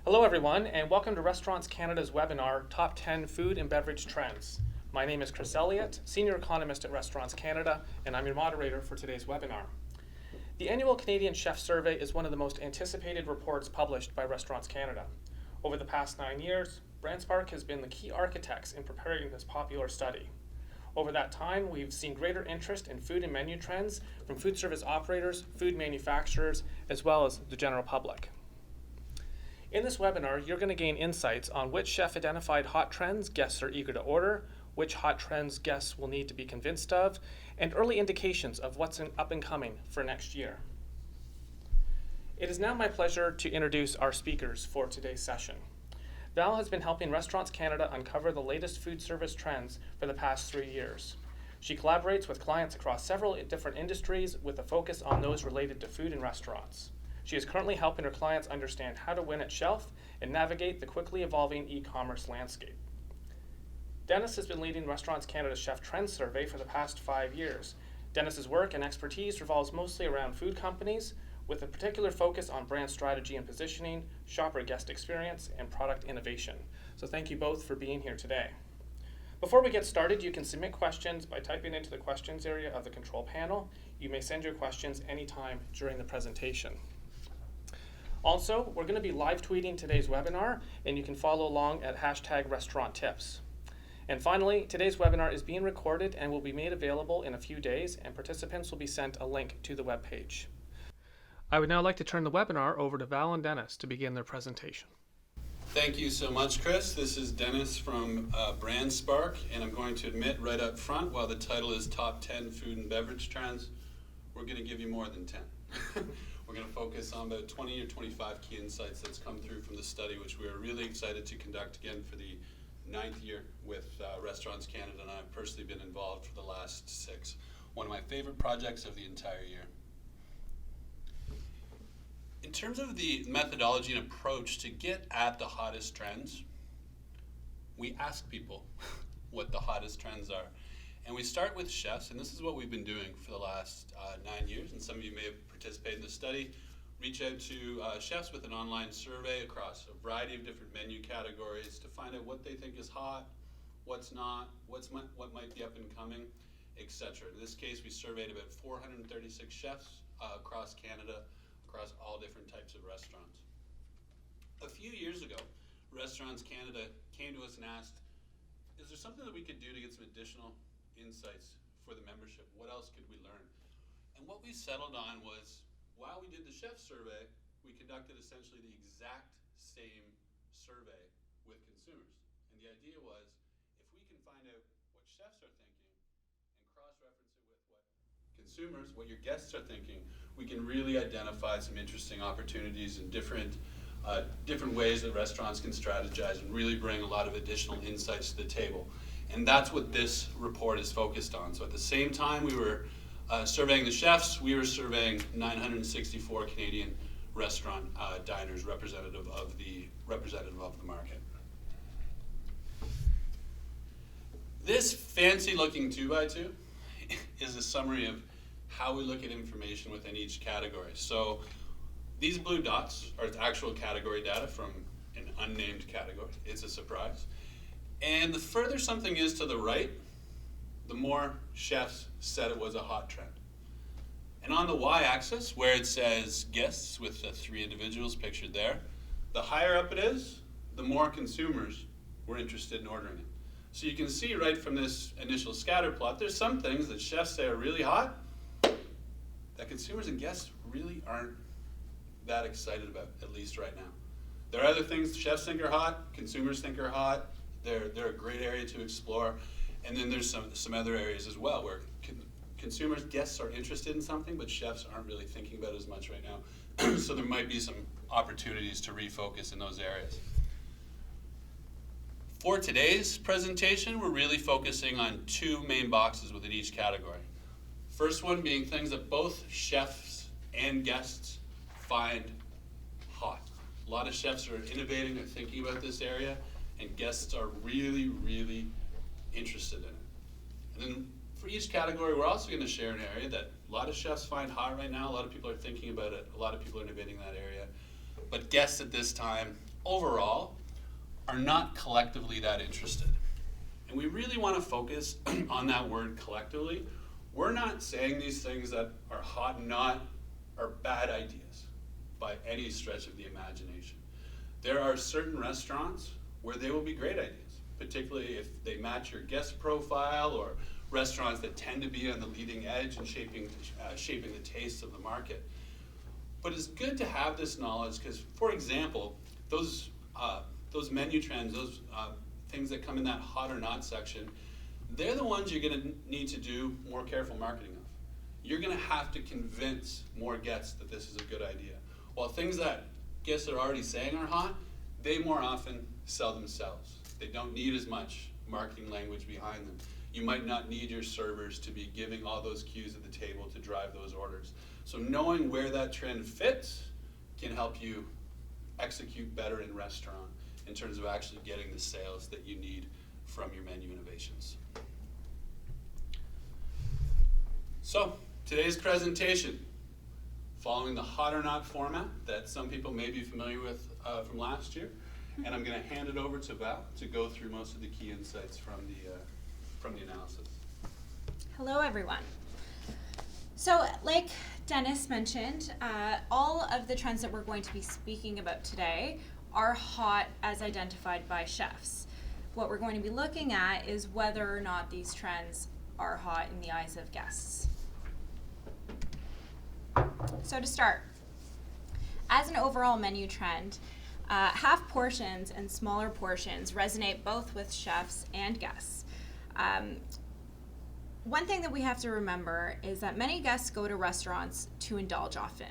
Hello everyone, and welcome to Restaurants Canada's webinar, Top 10 Food and Beverage Trends. My name is Chris Elliott, Senior Economist at Restaurants Canada, and I'm your moderator for today's webinar. The annual Canadian Chef Survey is one of the most anticipated reports published by Restaurants Canada. Over the past 9 years, BrandSpark has been the key architects in preparing this popular study. Over that time, we've seen greater interest in food and menu trends from food service operators, food manufacturers, as well as the general public. In this webinar, you're going to gain insights on which chef-identified hot trends guests are eager to order, which hot trends guests will need to be convinced of, and early indications of what's up and coming for next year. It is now my pleasure to introduce our speakers for today's session. Val has been helping Restaurants Canada uncover the latest food service trends for the past 3 years. She collaborates with clients across several different industries with a focus on those related to food and restaurants. She is currently helping her clients understand how to win at shelf and navigate the quickly evolving e-commerce landscape. Dennis has been leading Restaurants Canada's Chef Trends Survey for the past 5 years. Dennis's work and expertise revolves mostly around food companies, with a particular focus on brand strategy and positioning, shopper guest experience, and product innovation. So thank you both for being here today. Before we get started, you can submit questions by typing into the questions area of the control panel. You may send your questions anytime during the presentation. Also, we're going to be live tweeting today's webinar, and you can follow along at #RestaurantTips. And finally, today's webinar is being recorded and will be made available in a few days, and participants will be sent a link to the webpage. I would now like to turn the webinar over to Val and Dennis to begin their presentation. Thank you so much, Chris. This is Dennis from BrandSpark, and I'm going to admit right up front, while the title is Top 10 Food and Beverage Trends, we're going to give you more than 10. We're going to focus on about 20 or 25 key insights that's come through from the study, which we are really excited to conduct again for the 9th year with Restaurants Canada, and I've personally been involved for the last 6. One of my favorite projects of the entire year. In terms of the methodology and approach to get at the hottest trends, we ask people what the hottest trends are. And we start with chefs, and this is what we've been doing for the last 9 years, and some of you may have participated in the study. Reach out to chefs with an online survey across a variety of different menu categories to find out what they think is hot, what's not, what might be up and coming, etc. In this case, we surveyed about 436 chefs across Canada, across all different types of restaurants. A few years ago, Restaurants Canada came to us and asked, is there something that we could do to get some additional insights for the membership? What else could we learn? And what we settled on was, while we did the chef survey, we conducted essentially the exact same survey with consumers. And the idea was, if we can find out what chefs are thinking and cross-reference it with what consumers, what your guests are thinking, we can really identify some interesting opportunities and different ways that restaurants can strategize and really bring a lot of additional insights to the table. And that's what this report is focused on. So at the same time we were surveying the chefs, we were surveying 964 Canadian restaurant diners, representative of the market. This fancy looking 2x2 is a summary of how we look at information within each category. So these blue dots are actual category data from an unnamed category. It's a surprise. And the further something is to the right, the more chefs said it was a hot trend. And on the y-axis, where it says guests with the 3 individuals pictured there, the higher up it is, the more consumers were interested in ordering it. So you can see right from this initial scatter plot, there's some things that chefs say are really hot that consumers and guests really aren't that excited about, at least right now. There are other things chefs think are hot, consumers think are hot. They're a great area to explore. And then there's some other areas as well where consumers, guests are interested in something, but chefs aren't really thinking about it as much right now. So there might be some opportunities to refocus in those areas. For today's presentation, we're really focusing on 2 main boxes within each category. First one being things that both chefs and guests find hot. A lot of chefs are innovating and thinking about this area, and guests are really, really interested in it. And then for each category, we're also going to share an area that a lot of chefs find hot right now. A lot of people are thinking about it. A lot of people are innovating in that area. But guests at this time overall are not collectively that interested. And we really want to focus on that word collectively. We're not saying these things that are hot and not are bad ideas by any stretch of the imagination. There are certain restaurants where they will be great ideas, particularly if they match your guest profile, or restaurants that tend to be on the leading edge and shaping the tastes of the market. But it's good to have this knowledge because, for example, those menu trends, those things that come in that hot or not section, they're the ones you're going to need to do more careful marketing of. You're going to have to convince more guests that this is a good idea. While things that guests are already saying are hot, they more often sell themselves. They don't need as much marketing language behind them. You might not need your servers to be giving all those cues at the table to drive those orders. So knowing where that trend fits can help you execute better in restaurant in terms of actually getting the sales that you need from your menu innovations. So today's presentation, following the hot or not format that some people may be familiar with from last year, and I'm going to hand it over to Val to go through most of the key insights from the analysis. Hello, everyone. So, like Dennis mentioned, all of the trends that we're going to be speaking about today are hot as identified by chefs. What we're going to be looking at is whether or not these trends are hot in the eyes of guests. So to start, as an overall menu trend, half portions and smaller portions resonate both with chefs and guests. One thing that we have to remember is that many guests go to restaurants to indulge often,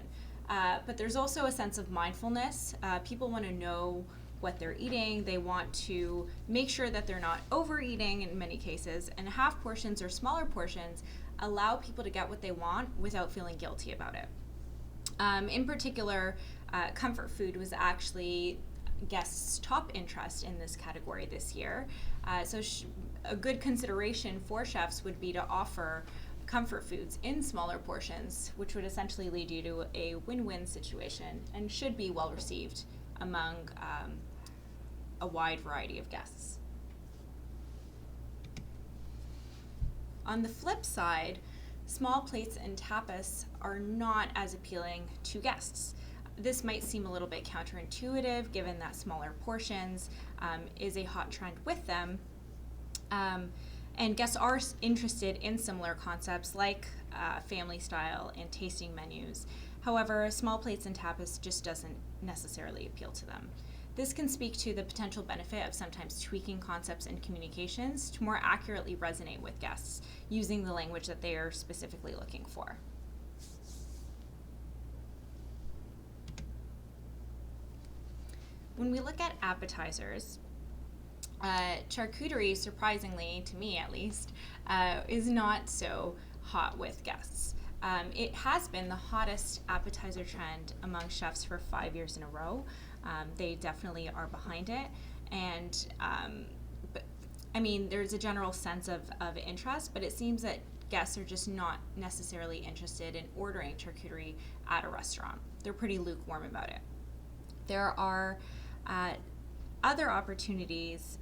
but there's also a sense of mindfulness. People want to know what they're eating. They want to make sure that they're not overeating in many cases, and half portions or smaller portions allow people to get what they want without feeling guilty about it. In particular, comfort food was actually guests' top interest in this category this year. So a good consideration for chefs would be to offer comfort foods in smaller portions, which would essentially lead you to a win-win situation and should be well received among a wide variety of guests. On the flip side, small plates and tapas are not as appealing to guests. This might seem a little bit counterintuitive given that smaller portions is a hot trend with them. And guests are interested in similar concepts like family style and tasting menus. However, small plates and tapas just doesn't necessarily appeal to them. This can speak to the potential benefit of sometimes tweaking concepts and communications to more accurately resonate with guests using the language that they are specifically looking for. When we look at appetizers, charcuterie, surprisingly, to me at least, is not so hot with guests. It has been the hottest appetizer trend among chefs for 5 years in a row. They definitely are behind it. And there's a general sense of interest, but it seems that guests are just not necessarily interested in ordering charcuterie at a restaurant. They're pretty lukewarm about it. There are other opportunities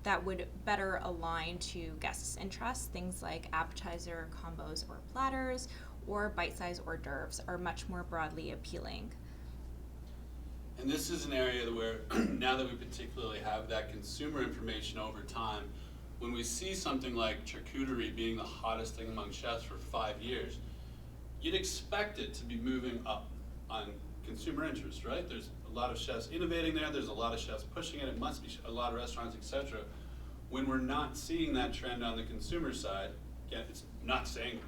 that would better align to guests' interests. Things like appetizer combos or platters or bite-sized hors d'oeuvres are much more broadly appealing. And this is an area where, now that we particularly have that consumer information over time, when we see something like charcuterie being the hottest thing among chefs for 5 years, you'd expect it to be moving up on consumer interest, right? There's a lot of chefs innovating there, there's a lot of chefs pushing it must be a lot of restaurants, etc. When we're not seeing that trend on the consumer side, again, it's not saying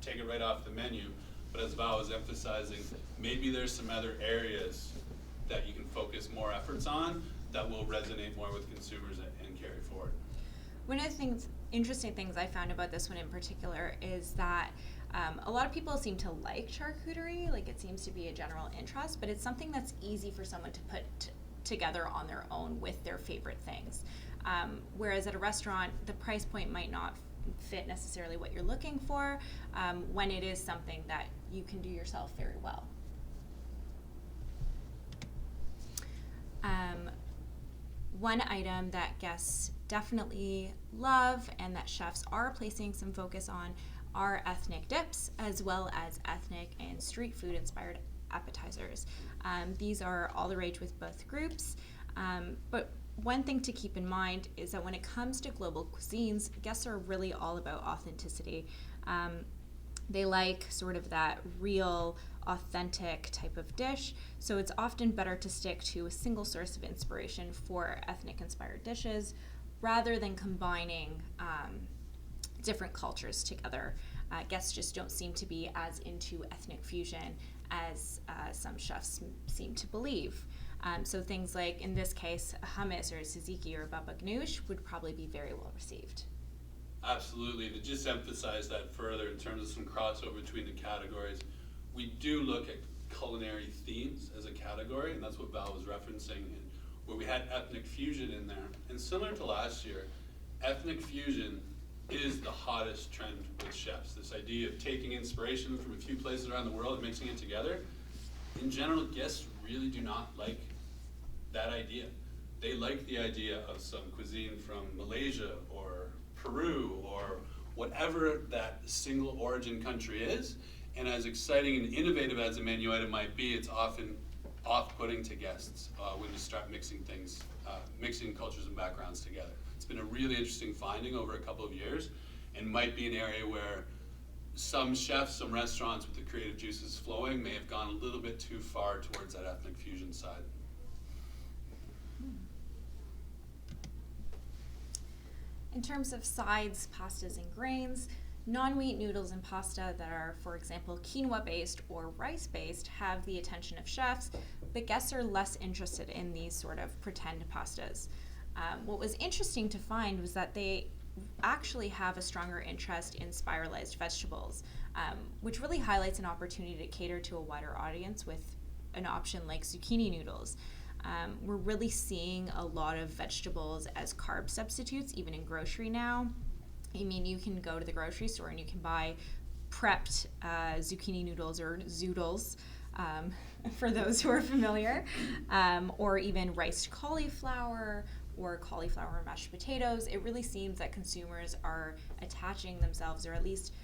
take it right off the menu, but as Val was emphasizing, maybe there's some other areas that you can focus more efforts on that will resonate more with consumers and carry forward. One of the interesting things I found about this one in particular is that a lot of people seem to like charcuterie, like it seems to be a general interest, but it's something that's easy for someone to put together on their own with their favorite things. Whereas at a restaurant, the price point might not fit necessarily what you're looking for when it is something that you can do yourself very well. One item that guests definitely love and that chefs are placing some focus on are ethnic dips, as well as ethnic and street food inspired appetizers. These are all the rage with both groups, but one thing to keep in mind is that when it comes to global cuisines, guests are really all about authenticity. They like sort of that real, authentic type of dish, so it's often better to stick to a single source of inspiration for ethnic inspired dishes rather than combining different cultures together. Guests just don't seem to be as into ethnic fusion as some chefs seem to believe. So things like, in this case, hummus or tzatziki or baba ganoush would probably be very well received. Absolutely. To just emphasize that further in terms of some crossover between the categories, we do look at culinary themes as a category, and that's what Val was referencing, and where we had ethnic fusion in there. And similar to last year, ethnic fusion is the hottest trend with chefs. This idea of taking inspiration from a few places around the world and mixing it together. In general, guests really do not like that idea. They like the idea of some cuisine from Malaysia or Peru or whatever that single origin country is. And as exciting and innovative as a menu item might be, it's often off-putting to guests when you start mixing things, mixing cultures and backgrounds together. It's been a really interesting finding over a couple of years, and might be an area where some chefs, some restaurants with the creative juices flowing may have gone a little bit too far towards that ethnic fusion side. In terms of sides, pastas, and grains, non-wheat noodles and pasta that are, for example, quinoa-based or rice-based have the attention of chefs, but guests are less interested in these sort of pretend pastas. What was interesting to find was that they actually have a stronger interest in spiralized vegetables, which really highlights an opportunity to cater to a wider audience with an option like zucchini noodles. We're really seeing a lot of vegetables as carb substitutes, even in grocery now. I mean, you can go to the grocery store and you can buy prepped zucchini noodles or zoodles, for those who are familiar, or even riced cauliflower or cauliflower mashed potatoes. It really seems that consumers are attaching themselves, or at least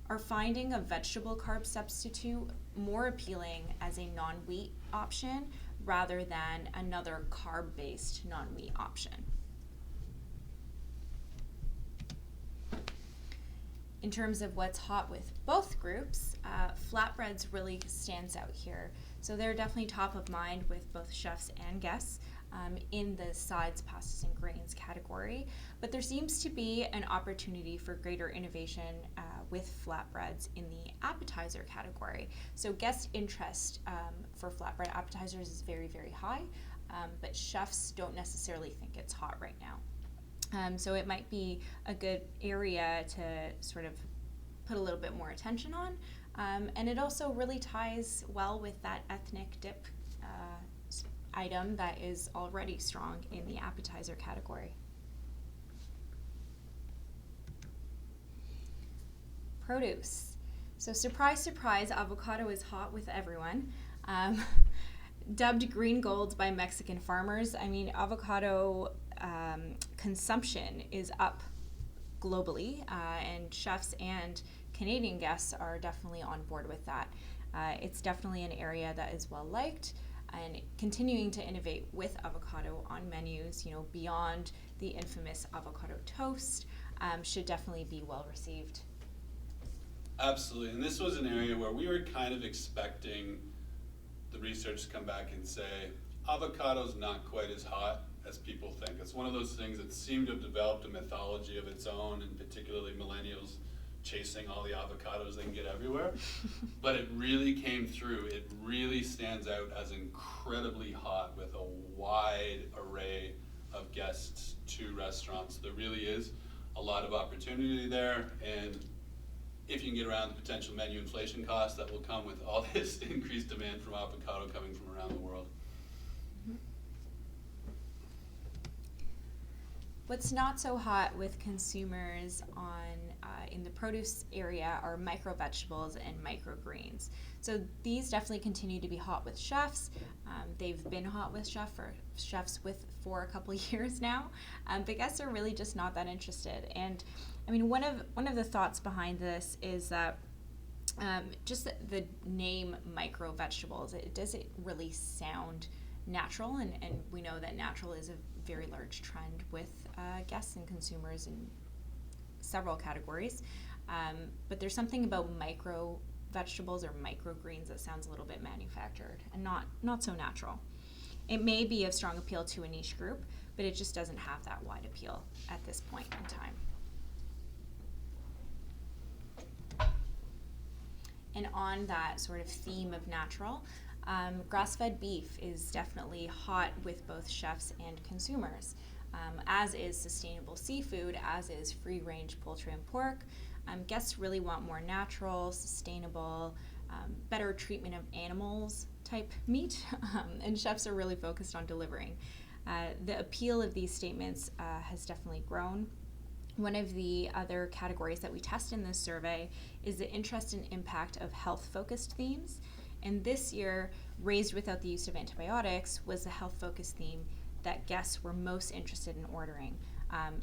are finding a vegetable carb substitute more appealing as a non-wheat option rather than another carb-based non-wheat option. In terms of what's hot with both groups, flatbreads really stands out here. So they're definitely top of mind with both chefs and guests in the sides, pastas, and grains category. But there seems to be an opportunity for greater innovation with flatbreads in the appetizer category. So guest interest for flatbread appetizers is very, very high, but chefs don't necessarily think it's hot right now. So it might be a good area to sort of put a little bit more attention on. And it also really ties well with that ethnic dip item that is already strong in the appetizer category. Produce. So surprise, surprise, avocado is hot with everyone. Dubbed green gold by Mexican farmers, I mean, avocado consumption is up globally, and chefs and Canadian guests are definitely on board with that. It's definitely an area that is well liked, and continuing to innovate with avocado on menus, you know, beyond the infamous avocado toast, should definitely be well received. Absolutely, and this was an area where we were kind of expecting the research to come back and say, avocado's not quite as hot as people think. It's one of those things that seem to have developed a mythology of its own, and particularly millennials chasing all the avocados they can get everywhere. But it really came through. It really stands out as incredibly hot with a wide array of guests to restaurants. There really is a lot of opportunity there, and if you can get around the potential menu inflation costs that will come with all this increased demand from avocado coming from around the world. What's not so hot with consumers in the produce area are micro vegetables and microgreens. So these definitely continue to be hot with chefs. They've been hot with chefs for a couple years now, but guests are really just not that interested. And I mean, one of the thoughts behind this is that just the name micro vegetables, it doesn't really sound natural, and we know that natural is a very large trend with guests and consumers in several categories. But there's something about micro vegetables or microgreens that sounds a little bit manufactured and not so natural. It may be of strong appeal to a niche group, but it just doesn't have that wide appeal at this point in time. And on that sort of theme of natural, grass-fed beef is definitely hot with both chefs and consumers, as is sustainable seafood, as is free-range poultry and pork. Guests really want more natural, sustainable, better treatment of animals type meat, and chefs are really focused on delivering. The appeal of these statements has definitely grown. One of the other categories that we test in this survey is the interest and impact of health-focused themes. And this year, Raised Without the Use of Antibiotics was the health-focused theme that guests were most interested in ordering.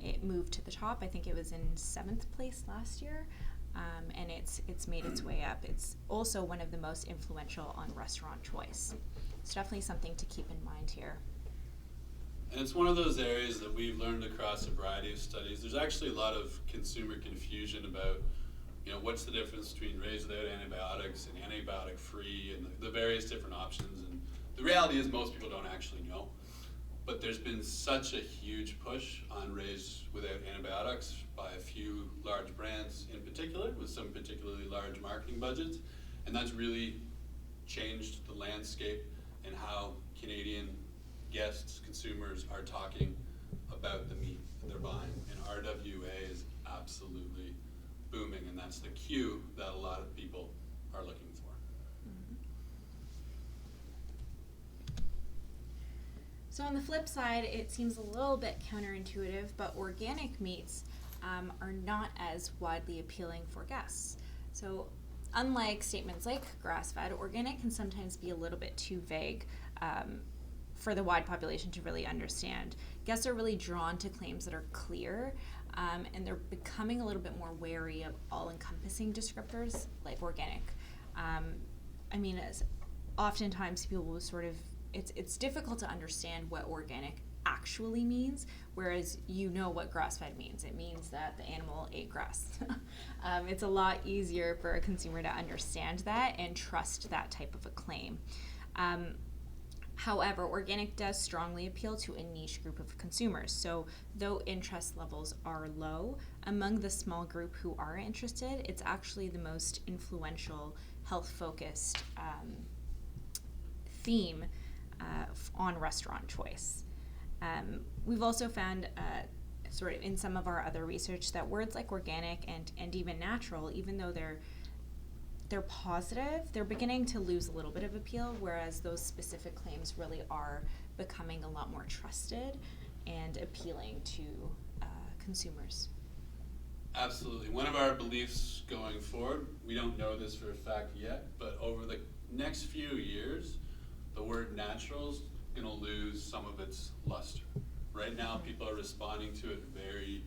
It moved to the top. I think it was in 7th place last year, and it's made its way up. It's also one of the most influential on restaurant choice. It's definitely something to keep in mind here. And it's one of those areas that we've learned across a variety of studies. There's actually a lot of consumer confusion about, what's the difference between raised without antibiotics and antibiotic free and the various different options. And the reality is most people don't actually know. But there's been such a huge push on raised without antibiotics by a few large brands in particular, with some particularly large marketing budgets. And that's really changed the landscape and how Canadian guests, consumers are talking about the meat that they're buying. And RWA is absolutely booming, and that's the cue that a lot of people are looking for. So on the flip side, it seems a little bit counterintuitive, but organic meats are not as widely appealing for guests. So unlike statements like grass-fed, organic can sometimes be a little bit too vague for the wide population to really understand. Guests are really drawn to claims that are clear, and they're becoming a little bit more wary of all-encompassing descriptors like organic. As oftentimes people will sort of, it's difficult to understand what organic actually means, whereas what grass-fed means. It means that the animal ate grass. It's a lot easier for a consumer to understand that and trust that type of a claim. However, organic does strongly appeal to a niche group of consumers. So though interest levels are low, among the small group who are interested, it's actually the most influential health-focused theme on restaurant choice. We've also found sort of in some of our other research that words like organic and even natural, even though they're positive, they're beginning to lose a little bit of appeal, whereas those specific claims really are becoming a lot more trusted and appealing to consumers. Absolutely. One of our beliefs going forward, we don't know this for a fact yet, but over the next few years, the word natural is going to lose some of its luster. Right now, people are responding to it very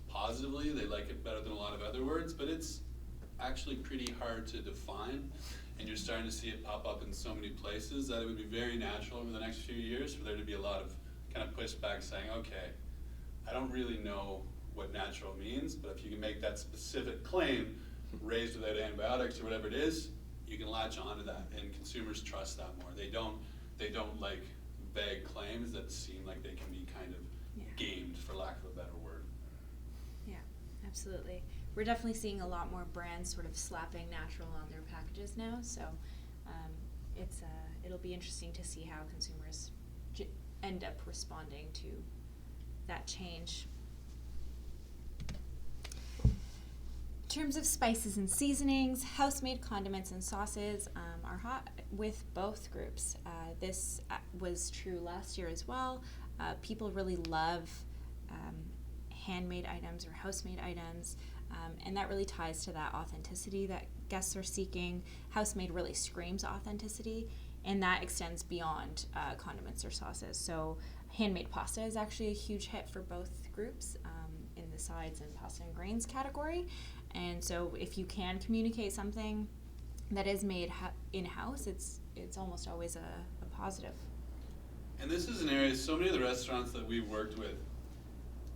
positively. They like it better than a lot of other words, but it's actually pretty hard to define, and you're starting to see it pop up in so many places that it would be very natural over the next few years for there to be a lot of kind of pushback saying, okay, I don't really know what natural means, but if you can make that specific claim, raised without antibiotics or whatever it is, you can latch onto that, and consumers trust that more. They don't like vague claims that seem like they can be kind of gamed, for lack of a better word. Yeah, absolutely. We're definitely seeing a lot more brands sort of slapping natural on their packages now, so it'll be interesting to see how consumers end up responding to that change. In terms of spices and seasonings, house-made condiments and sauces are hot with both groups. This was true last year as well. People really love handmade items or house-made items, and that really ties to that authenticity that guests are seeking. House-made really screams authenticity, and that extends beyond condiments or sauces. So handmade pasta is actually a huge hit for both groups in the sides and pasta and grains category. And so if you can communicate something that is made in-house, it's almost always a positive. And this is an area, so many of the restaurants that we've worked with,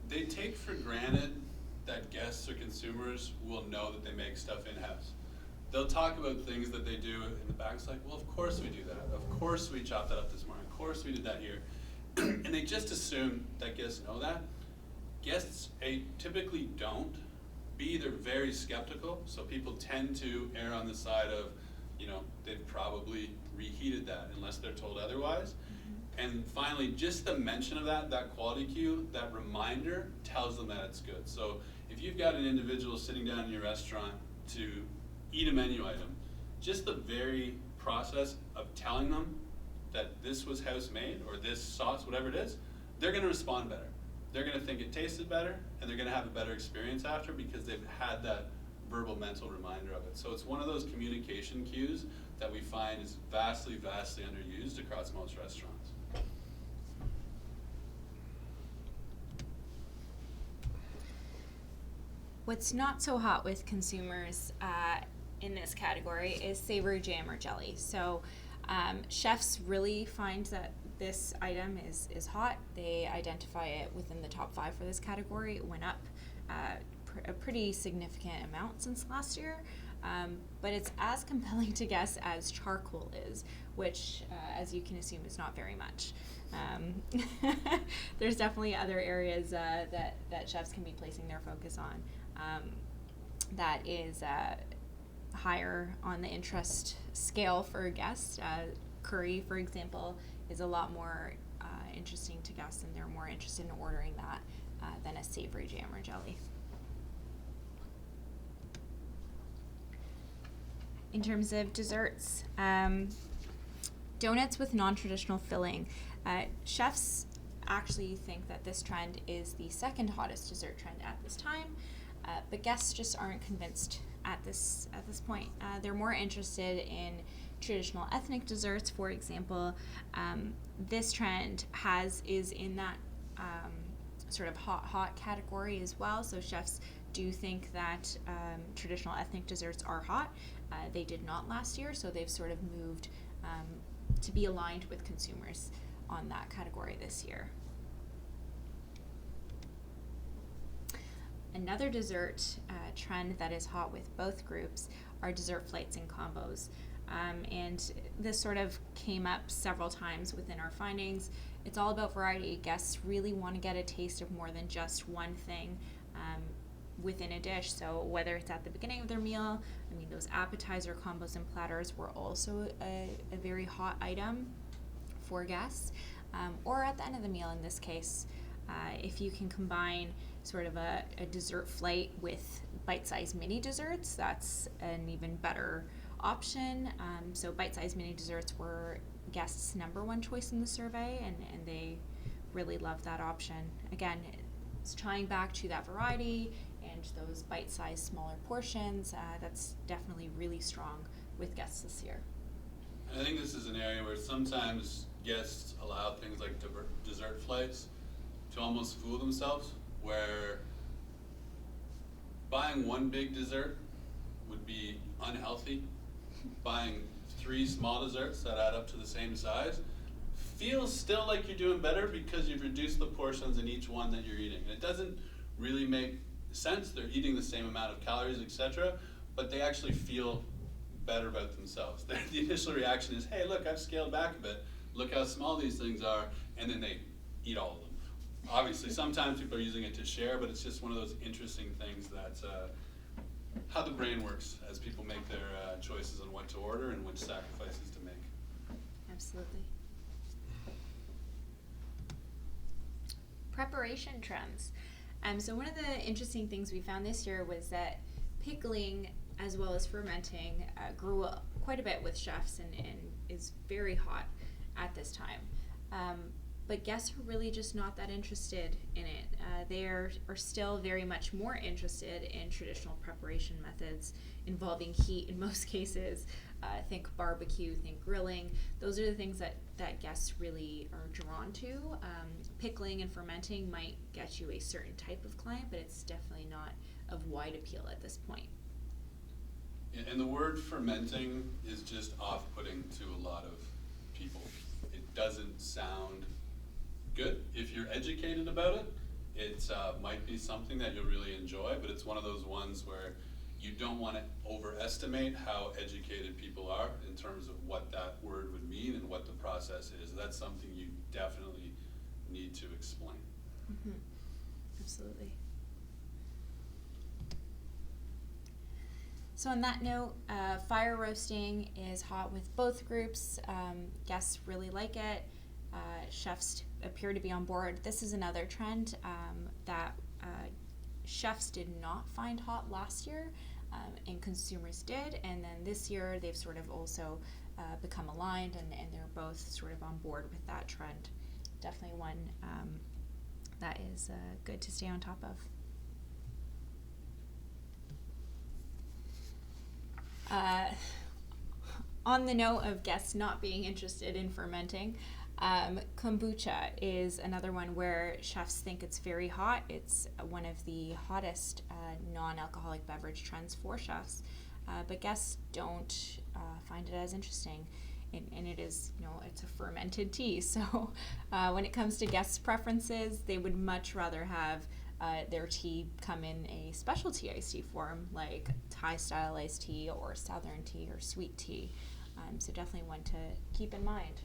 they take for granted that guests or consumers will know that they make stuff in-house. They'll talk about things that they do in the back. It's like, well, of course we do that. Of course we chopped that up this morning. Of course we did that here. And they just assume that guests know that. Guests, A, typically don't. B, they're very skeptical. So people tend to err on the side of, they've probably reheated that unless they're told otherwise. And finally, just the mention of that quality cue, that reminder tells them that it's good. So if you've got an individual sitting down in your restaurant to eat a menu item, just the very process of telling them that this was house made or this sauce, whatever it is, they're gonna respond better. They're gonna think it tasted better, and they're gonna have a better experience after because they've had that verbal mental reminder of it. So it's one of those communication cues that we find is vastly, vastly underused across most restaurants. What's not so hot with consumers in this category is savory jam or jelly. So chefs really find that this item is hot. They identify it within the top 5 for this category. It went up a pretty significant amount since last year. But it's as compelling to guests as charcoal is, which, as you can assume, is not very much. There's definitely other areas that chefs can be placing their focus on that is higher on the interest scale for guests. Curry, for example, is a lot more interesting to guests, and they're more interested in ordering that than a savory jam or jelly. In terms of desserts, donuts with non-traditional filling. Chefs actually think that this trend is the second hottest dessert trend at this time, but guests just aren't convinced at this point. They're more interested in traditional ethnic desserts, for example. This trend is in that sort of hot category as well. So chefs do think that traditional ethnic desserts are hot. They did not last year, so they've sort of moved to be aligned with consumers on that category this year. Another dessert trend that is hot with both groups are dessert flights and combos. And this sort of came up several times within our findings. It's all about variety. Guests really want to get a taste of more than just one thing within a dish. So whether it's at the beginning of their meal, those appetizer combos and platters were also a very hot item for guests, or at the end of the meal in this case. If you can combine sort of a dessert flight with bite-sized mini desserts, that's an even better option. So bite-sized mini desserts were guests' #1 choice in the survey, and they really loved that option. Again, it's tying back to that variety and those bite-sized smaller portions. That's definitely really strong with guests this year. And I think this is an area where sometimes guests allow things like dessert flights to almost fool themselves, where buying one big dessert would be unhealthy. Buying 3 small desserts that add up to the same size feels still like you're doing better because you've reduced the portions in each one that you're eating. And it doesn't really make sense. They're eating the same amount of calories, etc., but they actually feel better about themselves. The initial reaction is, hey, look, I've scaled back a bit. Look how small these things are, and then they eat all of them. Obviously, sometimes people are using it to share, but it's just one of those interesting things that's how the brain works as people make their choices on what to order and which sacrifices to make. Absolutely. Preparation trends. So one of the interesting things we found this year was that pickling as well as fermenting grew quite a bit with chefs and is very hot at this time. but guests are really just not that interested in it. They are still very much more interested in traditional preparation methods involving heat in most cases. Think barbecue, think grilling. Those are the things that guests really are drawn to. Pickling and fermenting might get you a certain type of client, but it's definitely not of wide appeal at this point. And the word fermenting is just off-putting to a lot of people. It doesn't sound good. If you're educated about it, it might be something that you'll really enjoy, but it's one of those ones where you don't want to overestimate how educated people are in terms of what that word would mean and what the process is. That's something you definitely need to explain. Mm-hmm. Absolutely. So on that note, fire roasting is hot with both groups. Guests really like it. Chefs appear to be on board. This is another trend that chefs did not find hot last year, and consumers did. And then this year, they've sort of also become aligned, and they're both sort of on board with that trend. Definitely one that is good to stay on top of. On the note of guests not being interested in fermenting, kombucha is another one where chefs think it's very hot. It's one of the hottest non-alcoholic beverage trends for chefs, but guests don't find it as interesting. And it is, it's a fermented tea. So when it comes to guests' preferences, they would much rather have their tea come in a specialty iced tea form, like Thai style iced tea or southern tea or sweet tea. So definitely one to keep in mind.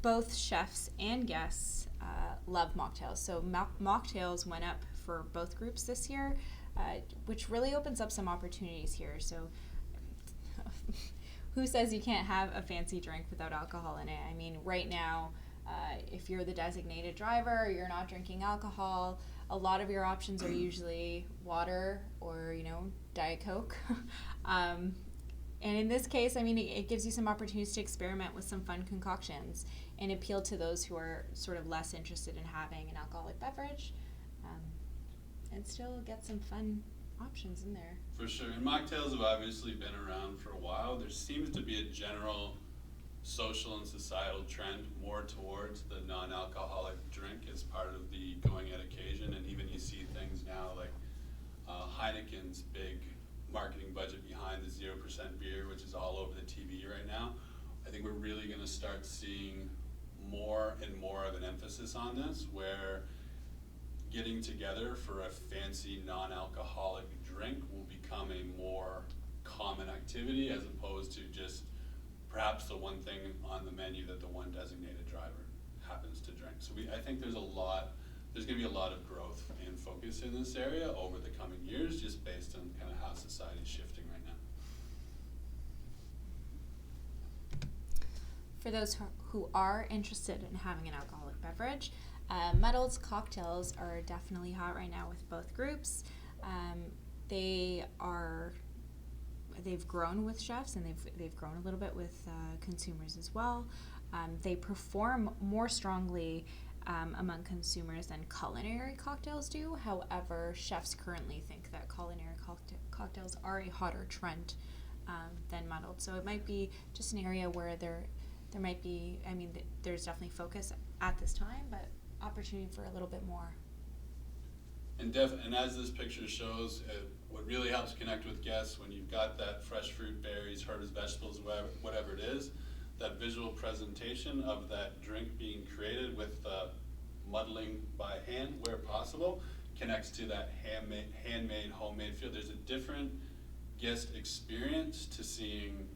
Both chefs and guests love mocktails. So mocktails went up for both groups this year, which really opens up some opportunities here. So who says you can't have a fancy drink without alcohol in it? I mean, right now, if you're the designated driver, you're not drinking alcohol, a lot of your options are usually water or, Diet Coke. And in this case, I mean, it gives you some opportunities to experiment with some fun concoctions and appeal to those who are sort of less interested in having an alcoholic beverage, and still get some fun options in there. For sure, and mocktails have obviously been around for a while. There seems to be a general social and societal trend more towards the non-alcoholic drink as part of the going at occasion, and even you see things now like Heineken's big marketing budget behind the 0% beer, which is all over the TV right now. I think we're really going to start seeing more and more of an emphasis on this, where getting together for a fancy non-alcoholic drink will become a more common activity as opposed to just perhaps the one thing on the menu that the one designated driver happens to drink. So I think there's going to be a lot of growth and focus in this area over the coming years, just based on kind of how society's shifting right now. For those who are interested in having an alcoholic beverage, muddled cocktails are definitely hot right now with both groups. They've grown with chefs, and they've grown a little bit with consumers as well. They perform more strongly among consumers than culinary cocktails do. However, chefs currently think that culinary cocktails are a hotter trend than muddled. So it might be just an area where there might be, there's definitely focus at this time, but opportunity for a little bit more. And as this picture shows, what really helps connect with guests when you've got that fresh fruit, berries, herbs, vegetables, whatever it is, that visual presentation of that drink being created with muddling by hand where possible connects to that handmade, homemade feel. There's a different guest experience to seeing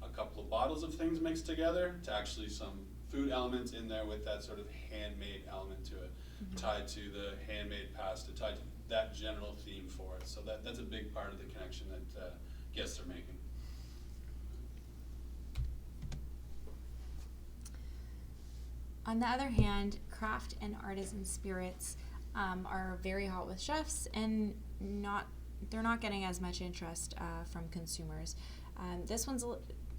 a couple of bottles of things mixed together to actually some food elements in there with that sort of handmade element to it, tied to the handmade pasta, tied to that general theme for it. So that's a big part of the connection that guests are making. On the other hand, craft and artisan spirits are very hot with chefs and not they're not getting as much interest from consumers. This one's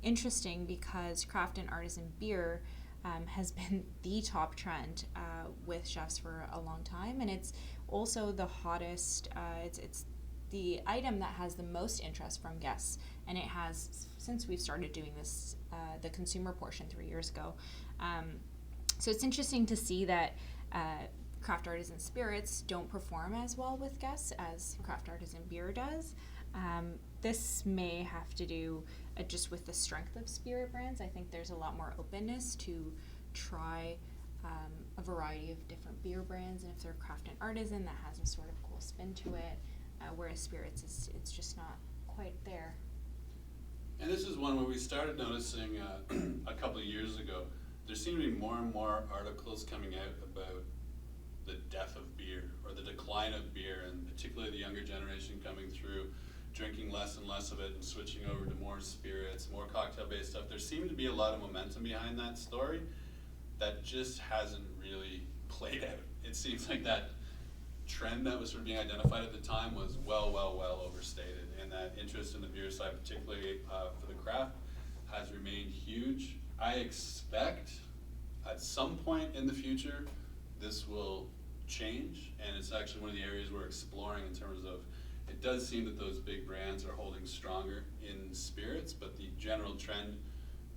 interesting because craft and artisan beer has been the top trend with chefs for a long time, and it's also the hottest. It's the item that has the most interest from guests, and it has since we've started doing this, the consumer portion 3 years ago. So it's interesting to see that craft artisan spirits don't perform as well with guests as craft artisan beer does. This may have to do just with the strength of spirit brands. I think there's a lot more openness to try a variety of different beer brands, and if they're craft and artisan, that has a sort of cool spin to it. Whereas spirits, it's just not quite there. And this is one where we started noticing a couple of years ago, there seem to be more and more articles coming out about the death of beer or the decline of beer, and particularly the younger generation coming through, drinking less and less of it and switching over to more spirits, more cocktail-based stuff. There seemed to be a lot of momentum behind that story that just hasn't really played out. It seems like that trend that was sort of being identified at the time was well overstated, and that interest in the beer side, particularly for the craft, has remained huge. I expect at some point in the future this will change, and it's actually one of the areas we're exploring in terms of, it does seem that those big brands are holding stronger in spirits, but the general trend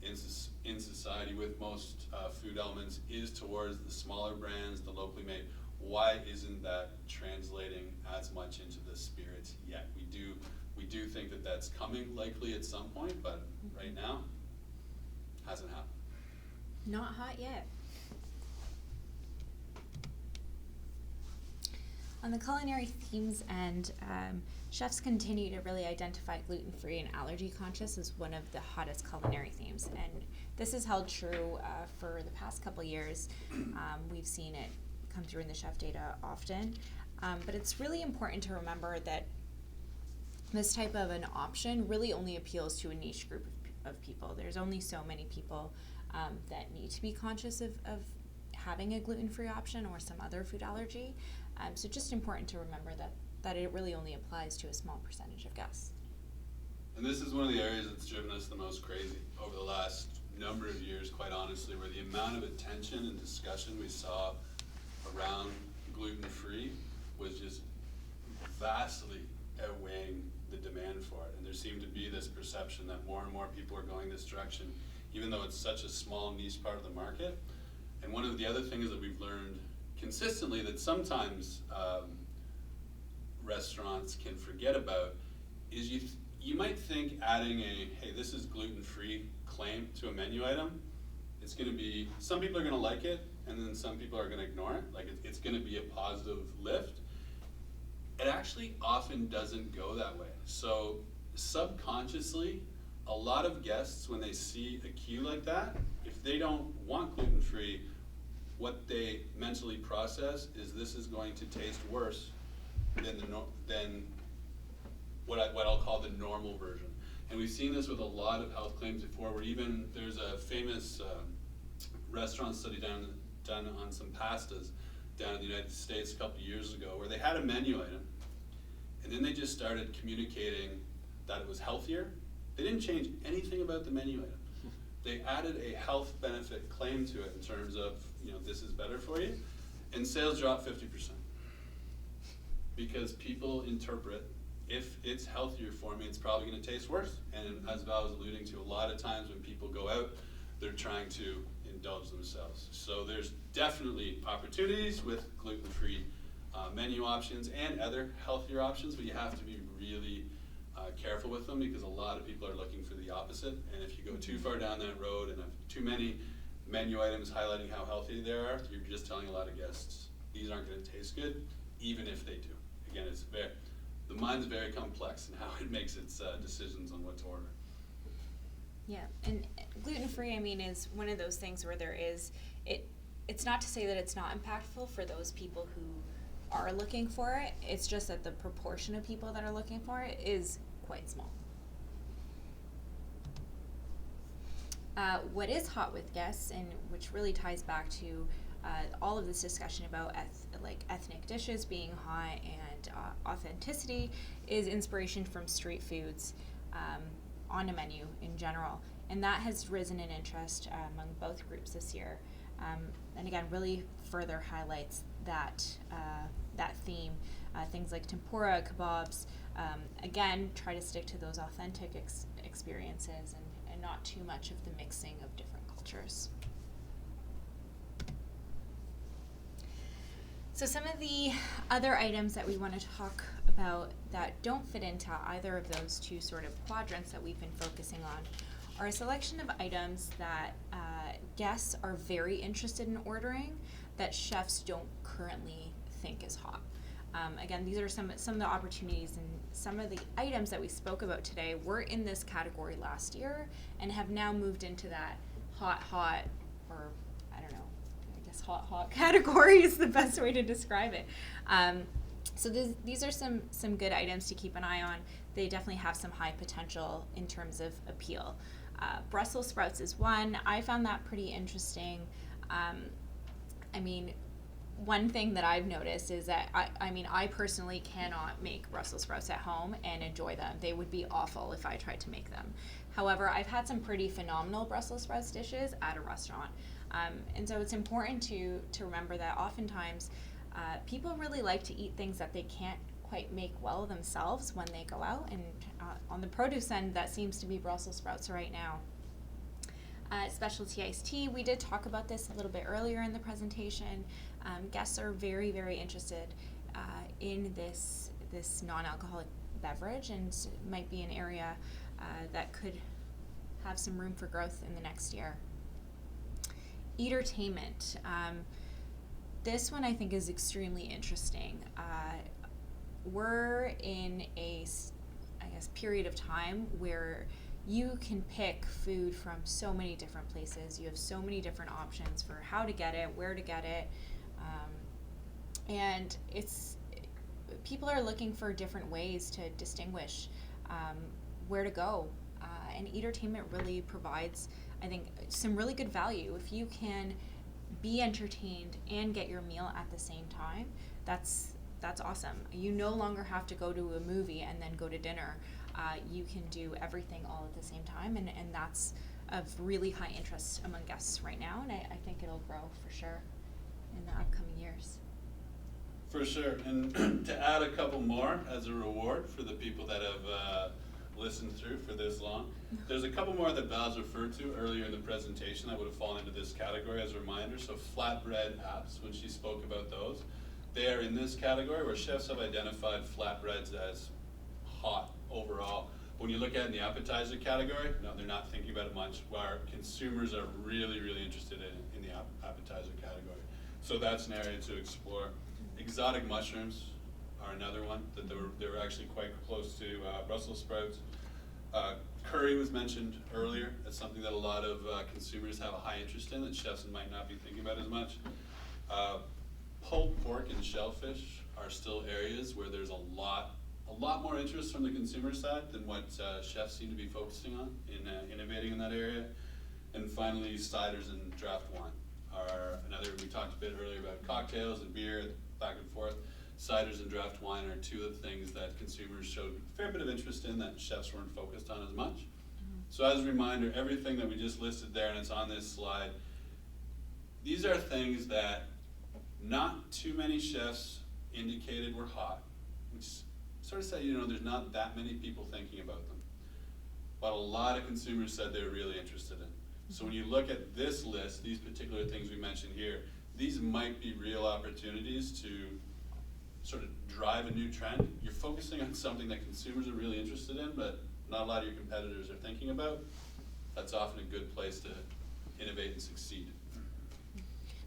in society with most food elements is towards the smaller brands, the locally made. Why isn't that translating as much into the spirits yet? We do think that that's coming likely at some point, but right now, hasn't happened. Not hot yet. On the culinary themes end, chefs continue to really identify gluten-free and allergy-conscious as one of the hottest culinary themes, and this has held true for the past couple years. We've seen it come through in the chef data often, but it's really important to remember that this type of an option really only appeals to a niche group of people. There's only so many people that need to be conscious of having a gluten-free option or some other food allergy. So just important to remember that it really only applies to a small percentage of guests. And this is one of the areas that's driven us the most crazy over the last number of years, quite honestly, where the amount of attention and discussion we saw around gluten-free was just vastly outweighing the demand for it. And there seemed to be this perception that more and more people are going this direction, even though it's such a small niche part of the market. And one of the other things that we've learned consistently that sometimes restaurants can forget about is you might think adding a, hey, this is gluten-free claim to a menu item, it's gonna be, some people are gonna like it, and then some people are gonna ignore it. Like it's gonna be a positive lift. It actually often doesn't go that way. So subconsciously, a lot of guests, when they see a cue like that, if they don't want gluten-free, what they mentally process is this is going to taste worse than what I'll call the normal version. And we've seen this with a lot of health claims before, where even there's a famous restaurant study done on some pastas down in the United States a couple of years ago, where they had a menu item, and then they just started communicating that it was healthier. They didn't change anything about the menu item. They added a health benefit claim to it in terms of, this is better for you, and sales dropped 50%. Because people interpret, if it's healthier for me, it's probably gonna taste worse. And as Val was alluding to, a lot of times when people go out, they're trying to indulge themselves. So there's definitely opportunities with gluten-free menu options and other healthier options, but you have to be really careful with them, because a lot of people are looking for the opposite. And if you go too far down that road and have too many menu items highlighting how healthy they are, you're just telling a lot of guests, these aren't gonna taste good, even if they do. Again, the mind's very complex in how it makes its decisions on what to order. Yeah, and gluten-free, is one of those things where it's not to say that it's not impactful for those people who are looking for it. It's just that the proportion of people that are looking for it is quite small. What is hot with guests, and which really ties back to all of this discussion about ethnic dishes being hot and authenticity is inspiration from street foods on a menu in general. And that has risen in interest among both groups this year. And again, really further highlights that theme. Things like tempura, kebabs, again, try to stick to those authentic experiences and not too much of the mixing of different cultures. So some of the other items that we want to talk about that don't fit into either of those two sort of quadrants that we've been focusing on are a selection of items that guests are very interested in ordering that chefs don't currently think is hot. Again, these are some of the opportunities, and some of the items that we spoke about today were in this category last year and have now moved into that hot, or I don't know, I guess hot category is the best way to describe it. So these are some good items to keep an eye on. They definitely have some high potential in terms of appeal. Brussels sprouts is one. I found that pretty interesting. I mean, one thing that I've noticed is that I personally cannot make Brussels sprouts at home and enjoy them. They would be awful if I tried to make them. However, I've had some pretty phenomenal Brussels sprouts dishes at a restaurant. And so it's important to remember that oftentimes people really like to eat things that they can't quite make well themselves when they go out. And on the produce end, that seems to be Brussels sprouts right now. Specialty iced tea, we did talk about this a little bit earlier in the presentation. Guests are very, very interested in this non-alcoholic beverage, and might be an area that could have some room for growth in the next year. Eatertainment. This one I think is extremely interesting. We're in a, I guess, period of time where you can pick food from so many different places. You have so many different options for how to get it, where to get it, and people are looking for different ways to distinguish where to go. And Eatertainment really provides, I think, some really good value. If you can be entertained and get your meal at the same time, that's awesome. You no longer have to go to a movie and then go to dinner. You can do everything all at the same time, and that's of really high interest among guests right now, and I think it'll grow for sure in the upcoming years. For sure, and to add a couple more as a reward for the people that have listened through for this long, there's a couple more that Val's referred to earlier in the presentation that would have fallen into this category as a reminder. So flatbread apps, when she spoke about those, they are in this category where chefs have identified flatbreads as hot overall. When you look at it in the appetizer category, no, they're not thinking about it much, where consumers are really, really interested in the appetizer category. So that's an area to explore. Exotic mushrooms are another one that they were actually quite close to Brussels sprouts. Curry was mentioned earlier. That's something that a lot of consumers have a high interest in that chefs might not be thinking about as much. Pulled pork and shellfish are still areas where there's a lot more interest from the consumer side than what chefs seem to be focusing on in innovating in that area. And finally, ciders and draft wine are another. We talked a bit earlier about cocktails and beer, back and forth. Ciders and draft wine are two of the things that consumers showed a fair bit of interest in that chefs weren't focused on as much. So as a reminder, everything that we just listed there, and it's on this slide, these are things that not too many chefs indicated were hot, which sort of said, there's not that many people thinking about them. But a lot of consumers said they were really interested in. So when you look at this list, these particular things we mentioned here, these might be real opportunities to sort of drive a new trend. You're focusing on something that consumers are really interested in, but not a lot of your competitors are thinking about. That's often a good place to innovate and succeed.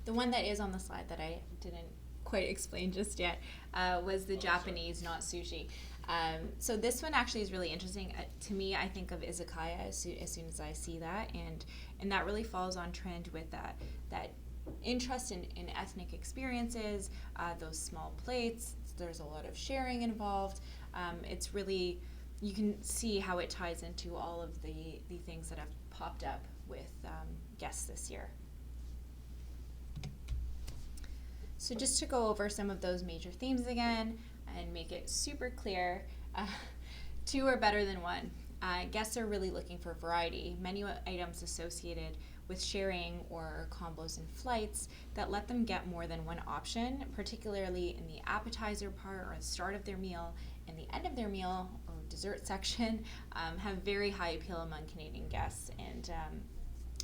The one that is on the slide that I didn't quite explain just yet was the Japanese, not sushi. So this one actually is really interesting. To me, I think of izakaya as soon as I see that, and that really falls on trend with that interest in ethnic experiences, those small plates. There's a lot of sharing involved. It's really, you can see how it ties into all of the things that have popped up with guests this year. So just to go over some of those major themes again, and make it super clear, two are better than one. Guests are really looking for variety, menu items associated with sharing or combos in flights that let them get more than one option, particularly in the appetizer part or the start of their meal and the end of their meal or dessert section, have very high appeal among Canadian guests. And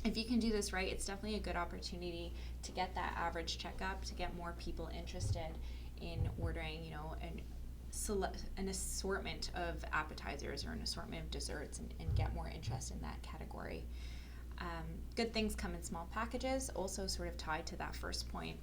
if you can do this right, it's definitely a good opportunity to get that average checkup, to get more people interested in ordering, an assortment of appetizers or an assortment of desserts, and get more interest in that category. Good things come in small packages, also sort of tied to that first point.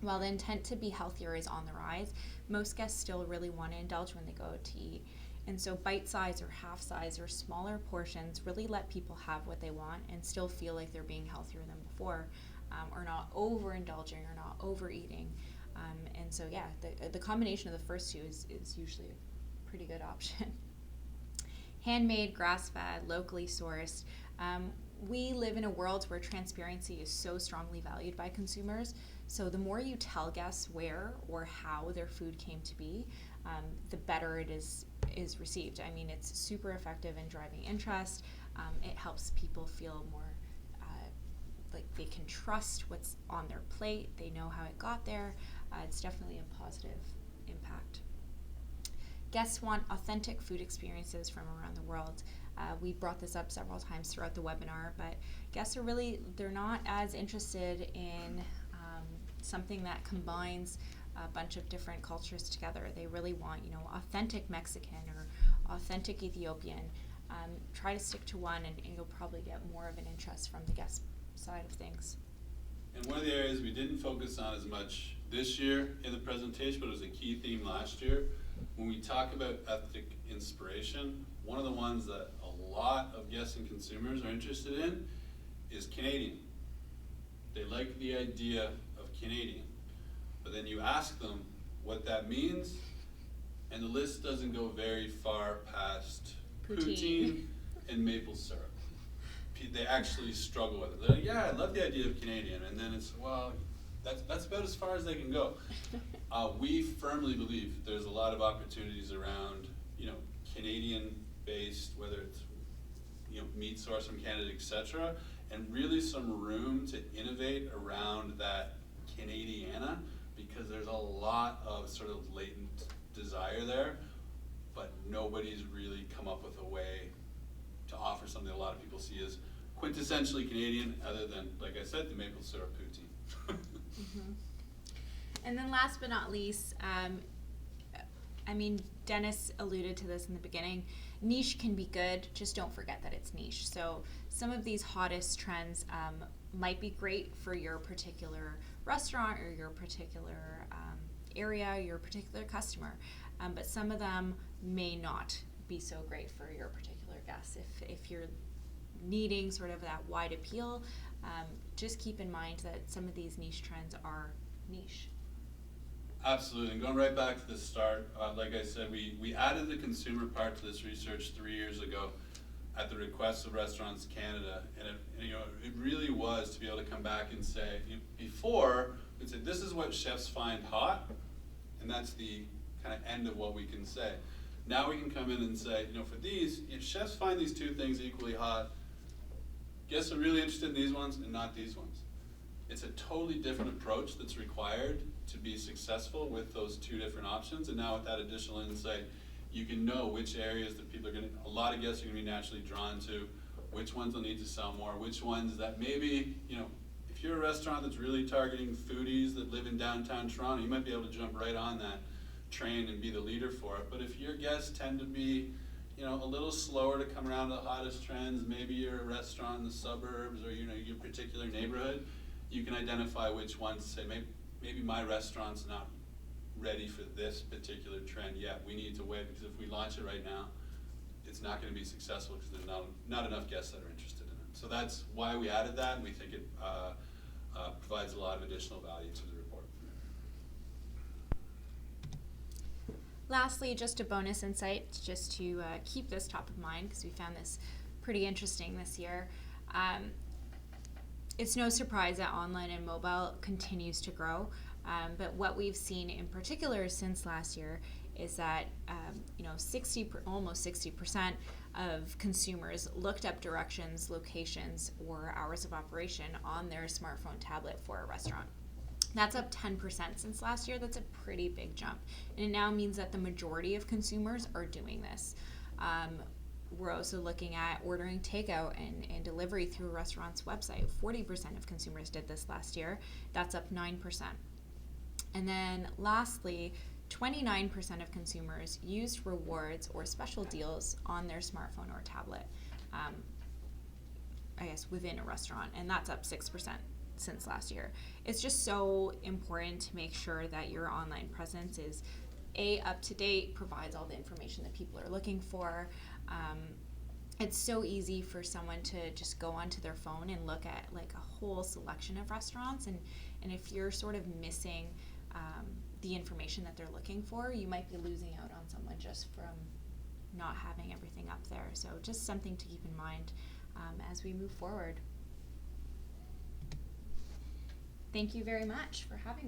While the intent to be healthier is on the rise, most guests still really want to indulge when they go out to eat. And so bite-size or half-size or smaller portions really let people have what they want and still feel like they're being healthier than before, or not overindulging or not overeating. And so, yeah, the combination of the first two is usually a pretty good option. Handmade, grass-fed, locally sourced. We live in a world where transparency is so strongly valued by consumers. So the more you tell guests where or how their food came to be, the better it is received. I mean, it's super effective in driving interest. It helps people feel more like they can trust what's on their plate. They know how it got there. It's definitely a positive impact. Guests want authentic food experiences from around the world. We brought this up several times throughout the webinar, but guests they're not as interested in something that combines a bunch of different cultures together. They really want, authentic Mexican or authentic Ethiopian. Try to stick to one, and you'll probably get more of an interest from the guest side of things. And one of the areas we didn't focus on as much this year in the presentation, but it was a key theme last year, when we talk about ethnic inspiration, one of the ones that a lot of guests and consumers are interested in is Canadian. They like the idea of Canadian, but then you ask them what that means, and the list doesn't go very far past poutine and maple syrup. They actually struggle with it. They're like, yeah, I love the idea of Canadian, and then it's, well, that's about as far as they can go. We firmly believe there's a lot of opportunities around, Canadian-based, whether it's, meat source from Canada, etc., and really some room to innovate around that Canadiana, because there's a lot of sort of latent desire there, but nobody's really come up with a way to offer something a lot of people see as quintessentially Canadian, other than, like I said, the maple syrup poutine. Mm-hmm. And then last but not least, Dennis alluded to this in the beginning, niche can be good, just don't forget that it's niche. So some of these hottest trends might be great for your particular restaurant or your particular area, your particular customer, but some of them may not be so great for your particular guests. If you're needing sort of that wide appeal, just keep in mind that some of these niche trends are niche. Absolutely, and going right back to the start, like I said, we added the consumer part to this research 3 years ago at the request of Restaurants Canada, and it really was to be able to come back and say, before, we'd say, this is what chefs find hot, and that's the kind of end of what we can say. Now we can come in and say, for these, if chefs find these two things equally hot, guests are really interested in these ones and not these ones. It's a totally different approach that's required to be successful with those two different options. And now with that additional insight, you can know which areas that people are a lot of guests are gonna be naturally drawn to, which ones will need to sell more, which ones that maybe, if you're a restaurant that's really targeting foodies that live in downtown Toronto, you might be able to jump right on that train and be the leader for it. But if your guests tend to be, a little slower to come around to the hottest trends, maybe you're a restaurant in the suburbs or, your particular neighborhood, you can identify which ones to say, maybe my restaurant's not ready for this particular trend yet. We need to wait, because if we launch it right now, it's not going to be successful because there's not enough guests that are interested in it. So that's why we added that, and we think it provides a lot of additional value to the report. Lastly, just a bonus insight, just to keep this top of mind, because we found this pretty interesting this year. It's no surprise that online and mobile continues to grow, but what we've seen in particular since last year is that almost 60% of consumers looked up directions, locations, or hours of operation on their smartphone tablet for a restaurant. That's up 10% since last year. That's a pretty big jump. And it now means that the majority of consumers are doing this. We're also looking at ordering takeout and delivery through a restaurant's website. 40% of consumers did this last year. That's up 9%. And then lastly, 29% of consumers used rewards or special deals on their smartphone or tablet, within a restaurant, and that's up 6% since last year. It's just so important to make sure that your online presence is up to date, provides all the information that people are looking for. It's so easy for someone to just go onto their phone and look at like a whole selection of restaurants, and if you're sort of missing the information that they're looking for, you might be losing out on someone just from not having everything up there. So just something to keep in mind as we move forward. Thank you very much for having us